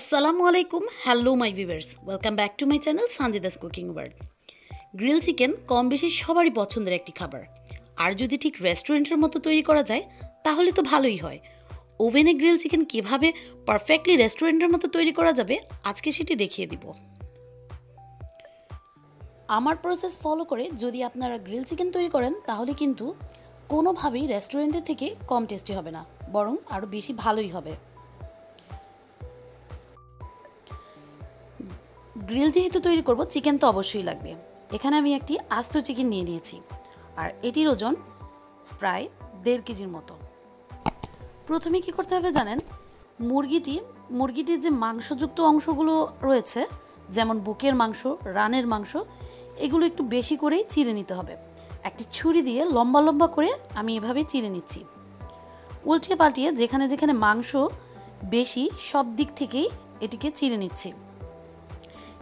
আসসালামু আলাইকুম, hello my viewers, welcome back to my channel Sanjida's cooking world. Grill chicken কম বেশি সবারই পছন্দের একটি খাবার, আর যদি ঠিক রেস্টুরেন্টের মতো তৈরি করা যায় তাহলে তো ভালোই হয়। ওভেনে গ্রিল চিকেন কীভাবে পারফেক্টলি রেস্টুরেন্টের মতো তৈরি করা যাবে আজকে সেটি দেখিয়ে দিব। আমার প্রসেস ফলো করে যদি আপনারা গ্রিল চিকেন তৈরি করেন তাহলে কিন্তু কোনোভাবেই রেস্টুরেন্টের থেকে কম টেস্টি হবে না, বরং আরও বেশি ভালোই হবে। গ্রিল যেহেতু তৈরি করব, চিকেন তো অবশ্যই লাগবে। এখানে আমি একটি আস্ত চিকেন নিয়ে নিয়েছি, আর এটির ওজন প্রায় 1.5 কেজির মতো। প্রথমে কি করতে হবে জানেন, মুরগিটির যে মাংসযুক্ত অংশগুলো রয়েছে, যেমন বুকের মাংস, রানের মাংস, এগুলো একটু বেশি করেই চিড়ে নিতে হবে। একটি ছুরি দিয়ে লম্বা লম্বা করে আমি এভাবে চিড়ে নিচ্ছি। উল্টিয়ে পাল্টিয়ে যেখানে যেখানে মাংস বেশি সব দিক থেকেই এটিকে চিড়ে নিচ্ছি।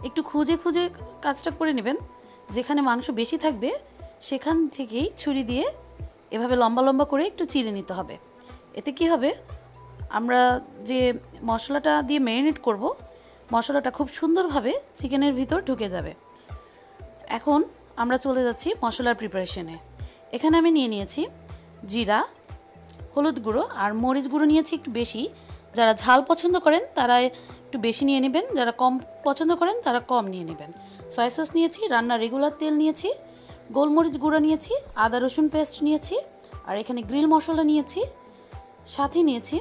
একটু খুঁজে খুঁজে কাজটা করে নেবেন, যেখানে মাংস বেশি থাকবে সেখান থেকেই ছুরি দিয়ে এভাবে লম্বা লম্বা করে একটু চিড়ে নিতে হবে। এতে কি হবে, আমরা যে মশলাটা দিয়ে ম্যারিনেট করব, মশলাটা খুব সুন্দরভাবে চিকেনের ভিতর ঢুকে যাবে। এখন আমরা চলে যাচ্ছি মশলার প্রিপারেশনে। এখানে আমি নিয়ে নিয়েছি জিরা, হলুদ গুঁড়ো আর মরিচ গুঁড়ো নিয়েছি একটু বেশি। যারা ঝাল পছন্দ করেন তারা একটু বেশি নিয়ে নেবেন, যারা কম পছন্দ করেন তারা কম নিয়ে নেবেন। সয়া সস নিয়েছি, রান্নার রেগুলার তেল নিয়েছি, গোলমরিচ গুঁড়ো নিয়েছি, আদা রসুন পেস্ট নিয়েছি, আর এখানে গ্রিল মশলা নিয়েছি, সাথে নিয়েছি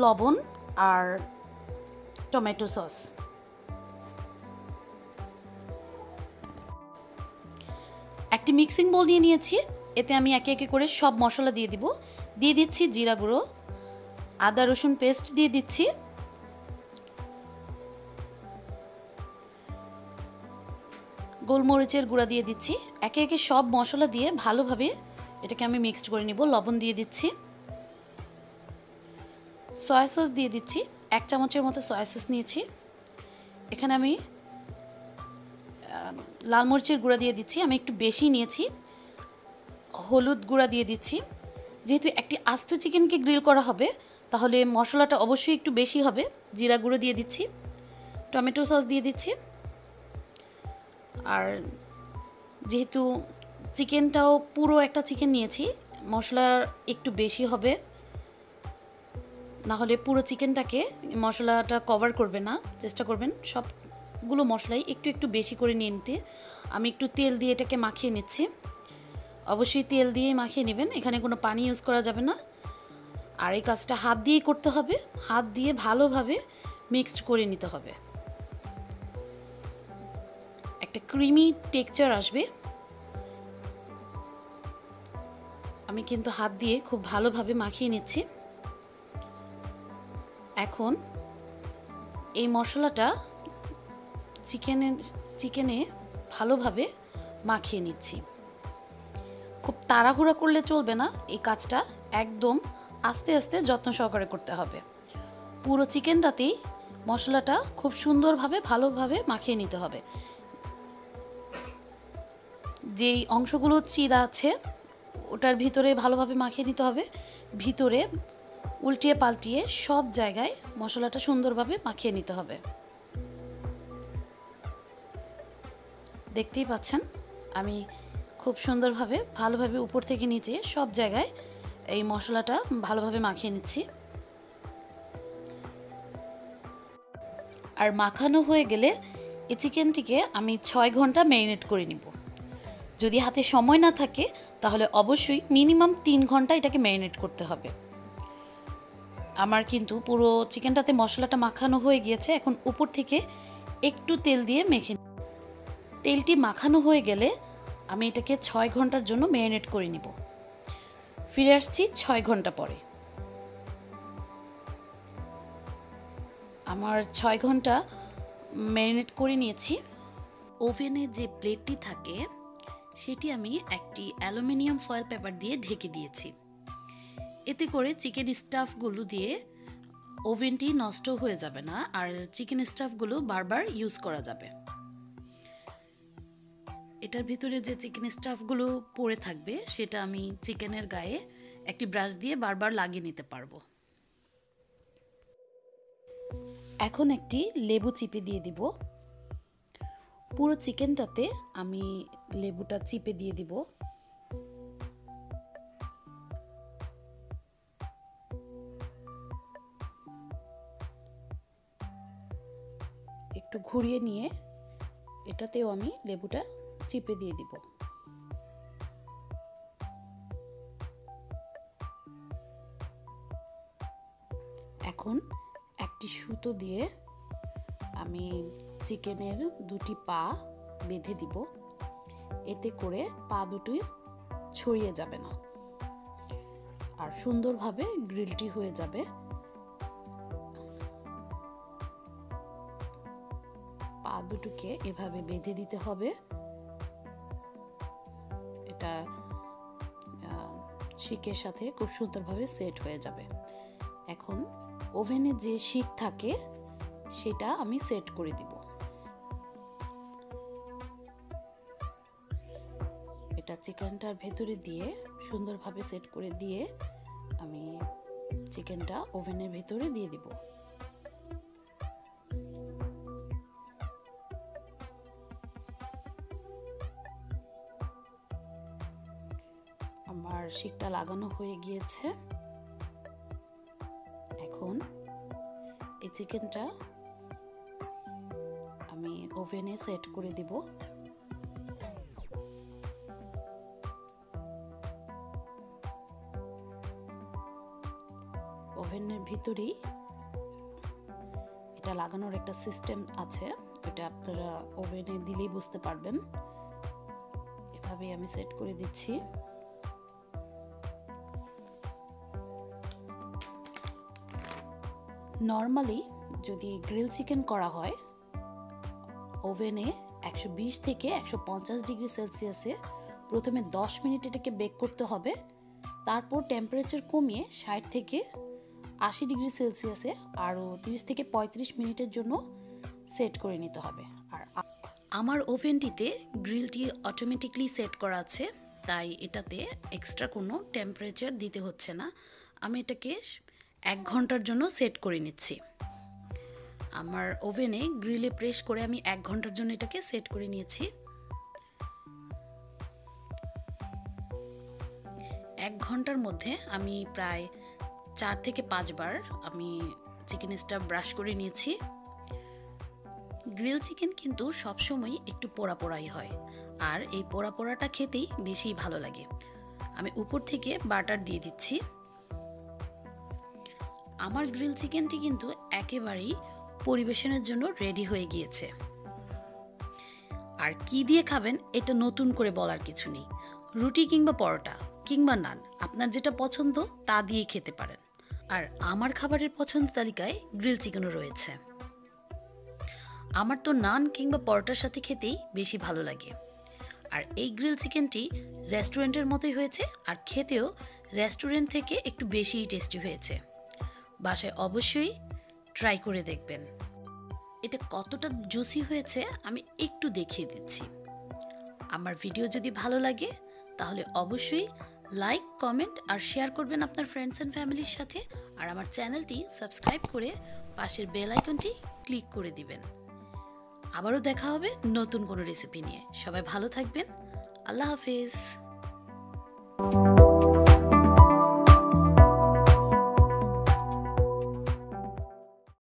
লবণ আর টমেটো সস। একটি মিক্সিং বোল নিয়ে নিয়েছি, এতে আমি একে একে করে সব মশলা দিয়ে দিব। দিয়ে দিচ্ছি জিরা গুঁড়ো, আদা রসুন পেস্ট দিয়ে দিচ্ছি, গোলমরিচের গুঁড়া দিয়ে দিচ্ছি। একে একে সব মশলা দিয়ে ভালোভাবে এটাকে আমি মিক্সড করে নিব। লবণ দিয়ে দিচ্ছি, সয়া সস দিয়ে দিচ্ছি, 1 চামচের মতো সয়া সস নিয়েছি। এখানে আমি লাল মরিচের গুঁড়া দিয়ে দিচ্ছি, আমি একটু বেশি নিয়েছি। হলুদ গুঁড়া দিয়ে দিচ্ছি, যেহেতু একটি আস্ত চিকেনকে গ্রিল করা হবে তাহলে মশলাটা অবশ্যই একটু বেশি হবে। জিরা গুঁড়ো দিয়ে দিচ্ছি, টমেটো সস দিয়ে দিচ্ছি, আর যেহেতু চিকেনটাও পুরো একটা চিকেন নিয়েছি, মশলা একটু বেশি হবে, না হলে পুরো চিকেনটাকে মশলাটা কভার করবে না। চেষ্টা করবেন সবগুলো মশলাই একটু একটু বেশি করে নিয়ে নিতে। আমি একটু তেল দিয়ে এটাকে মাখিয়ে নিচ্ছি। অবশ্যই তেল দিয়ে মাখিয়ে নেবেন, এখানে কোনো পানি ইউজ করা যাবে না। আর এই কাজটা হাত দিয়েই করতে হবে, হাত দিয়ে ভালোভাবে মিক্সড করে নিতে হবে। একটা ক্রিমি টেক্সচার আসবে। আমি কিন্তু হাত দিয়ে খুব ভালোভাবে মাখিয়ে নিচ্ছি। এখন এই মশলাটা চিকেনে ভালোভাবে মাখিয়ে নিচ্ছি। খুব তাড়াহুড়া করলে চলবে না, এই কাজটা একদম আস্তে আস্তে যত্ন সহকারে করতে হবে। পুরো চিকেনটাতেই মশলাটা খুব সুন্দরভাবে ভালোভাবে মাখিয়ে নিতে হবে। যেই অংশগুলো চিরা আছে ওটার ভিতরে ভালোভাবে মাখিয়ে নিতে হবে। ভিতরে উল্টিয়ে পাল্টিয়ে সব জায়গায় মশলাটা সুন্দরভাবে মাখিয়ে নিতে হবে। দেখতেই পাচ্ছেন আমি খুব সুন্দরভাবে ভালোভাবে উপর থেকে নিচে সব জায়গায় এই মশলাটা ভালোভাবে মাখিয়ে নিচ্ছি। আর মাখানো হয়ে গেলে এই চিকেনটিকে আমি 6 ঘন্টা ম্যারিনেট করে নিব। যদি হাতে সময় না থাকে তাহলে অবশ্যই মিনিমাম 3 ঘন্টা এটাকে ম্যারিনেট করতে হবে। আমার কিন্তু পুরো চিকেনটাতে মশলাটা মাখানো হয়ে গিয়েছে। এখন উপর থেকে একটু তেল দিয়ে মেখে, তেলটি মাখানো হয়ে গেলে আমি এটাকে 6 ঘন্টার জন্য ম্যারিনেট করে নিব। ফিরে আসছি 6 ঘন্টা পরে। আমার 6 ঘন্টা ম্যারিনেট করে নিয়েছি। ওভেনে যে প্লেটটি থাকে সেটি আমি একটি অ্যালুমিনিয়াম ফয়েল পেপার দিয়ে ঢেকে দিয়েছি। এতে করে চিকেন স্টাফগুলো দিয়ে ওভেনটি নষ্ট হয়ে যাবে না, আর চিকেন স্টাফগুলো বারবার ইউজ করা যাবে। এটার ভিতরে যে চিকেন স্টাফগুলো পড়ে থাকবে সেটা আমি চিকেনের গায়ে একটি ব্রাশ দিয়ে বারবার লাগিয়ে নিতে পারবো। এখন একটি লেবু চিপে দিয়ে দিব। পুরো চিকেনটাতে আমি লেবুটা চিপে দিয়ে দিব। একটু ঘুরিয়ে নিয়ে এটাতেও আমি লেবুটা চিপে দিয়ে দিব। এখন একটি সুতো দিয়ে আমি চিকেনের দুটি পা বেঁধে দিব। এতে করে পা দুটোই ছড়িয়ে যাবে না আর সুন্দরভাবে গ্রিলটি হয়ে যাবে। পা দুটোকে এভাবে বেঁধে দিতে হবে। এটা শিকের সাথে খুব সুন্দরভাবে সেট হয়ে যাবে। এখন ওভেনে যে শিক থাকে সেটা আমি সেট করে দিব। এটা চিকেনটার ভেতরে দিয়ে সুন্দরভাবে সেট করে দিয়ে আমি চিকেনটা ওভেনের ভেতরে দিয়ে দিব। আমার শিকটা লাগানো হয়ে গিয়েছে। এখন এই চিকেনটা আমি ওভেনে সেট করে দিব। ওভেনের ভিতরেই এটা লাগানোর একটা সিস্টেম আছে, এটা আপনারা ওভেনে দিলেই বুঝতে পারবেন। এভাবে আমি সেট করে দিচ্ছি। নর্মালি যদি গ্রিল চিকেন করা হয় ওভেনে 120 থেকে 150 ডিগ্রি সেলসিয়াসে প্রথমে 10 মিনিট এটাকে বেক করতে হবে। তারপর টেম্পারেচার কমিয়ে 60 থেকে 80 ডিগ্রি সেলসিয়াসে আরও 30 থেকে 35 মিনিটের জন্য সেট করে নিতে হবে। আর আমার ওভেনটিতে গ্রিলটি অটোমেটিকলি সেট করা আছে, তাই এটাতে এক্সট্রা কোনো টেম্পারেচার দিতে হচ্ছে না। আমি এটাকে 1 ঘন্টার জন্য সেট করে নিচ্ছি। আমার ওভেনে গ্রিলে প্রেস করে আমি 1 ঘন্টার জন্য এটাকে সেট করে নিয়েছি। 1 ঘন্টার মধ্যে আমি প্রায় 4 থেকে 5 বার আমি চিকেন স্টাফ ব্রাশ করে নিয়েছি। গ্রিল চিকেন কিন্তু সবসময় একটু পোড়া পোড়াই হয়, আর এই পোড়া পোড়াটা খেতেই বেশি ভালো লাগে। আমি উপর থেকে বাটার দিয়ে দিচ্ছি। আমার গ্রিল চিকেনটি কিন্তু একেবারেই পরিবেশনের জন্য রেডি হয়ে গিয়েছে। আর কি দিয়ে খাবেন এটা নতুন করে বলার কিছু নেই। রুটি কিংবা পরোটা কিংবা নান, আপনার যেটা পছন্দ তা দিয়ে খেতে পারেন। আর আমার খাবারের পছন্দ তালিকায় গ্রিল চিকেনও রয়েছে। আমার তো নান কিংবা পরোটার সাথে খেতেই বেশি ভালো লাগে। আর এই গ্রিল চিকেনটি রেস্টুরেন্টের মতোই হয়েছে, আর খেতেও রেস্টুরেন্ট থেকে একটু বেশিই টেস্টি হয়েছে। বাসায় অবশ্যই ট্রাই করে দেখবেন। এটা কতটা জুসি হয়েছে আমি একটু দেখিয়ে দিচ্ছি। আমার ভিডিও যদি ভালো লাগে তাহলে অবশ্যই লাইক, কমেন্ট আর শেয়ার করবেন আপনার ফ্রেন্ডস অ্যান্ড ফ্যামিলির সাথে। আর আমার চ্যানেলটি সাবস্ক্রাইব করে পাশের বেল আইকনটি ক্লিক করে দিবেন। আবারও দেখা হবে নতুন কোনো রেসিপি নিয়ে। সবাই ভালো থাকবেন। আল্লাহ হাফেজ।